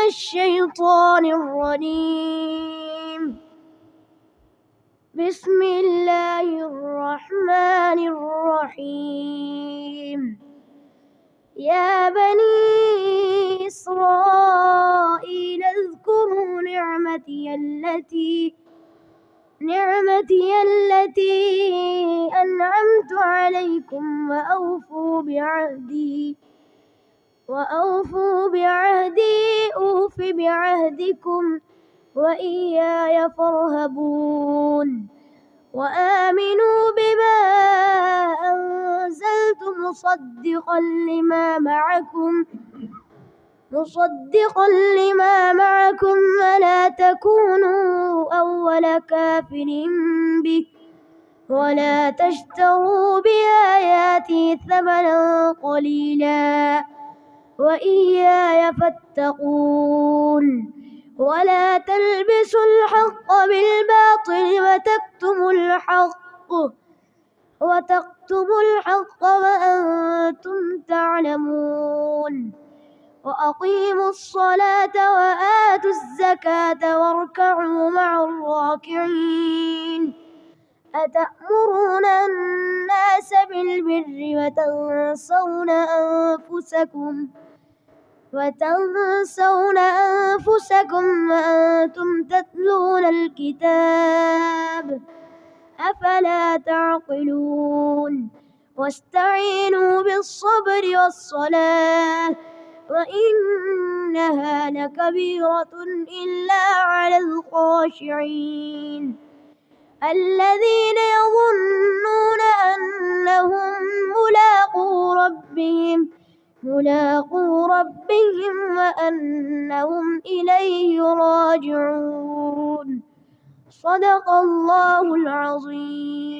الشيطان الرجيم. بسم الله الرحمن الرحيم. يا بني إسرائيل اذكروا نعمتي التي أنعمت عليكم وأوفوا بعهدي أوف بعهدكم وإياي فارهبون. وآمنوا بما أنزلت مصدقا لما معكم ولا تكونوا أول كافر به ولا تشتروا بآياتي ثمنا قليلا وإياي فاتقون. ولا تلبسوا الحق بالباطل وتكتموا الحق وأنتم تعلمون. وأقيموا الصلاة وآتوا الزكاة واركعوا مع الراكعين. أتأمرون الناس بالبر وتنسون أنفسكم وأنتم تتلون الكتاب أفلا تعقلون. واستعينوا بالصبر والصلاة وإنها لكبيرة إلا على الخاشعين الذين يظنون أنهم ملاقو ربهم وأنهم إليه راجعون. صدق الله العظيم.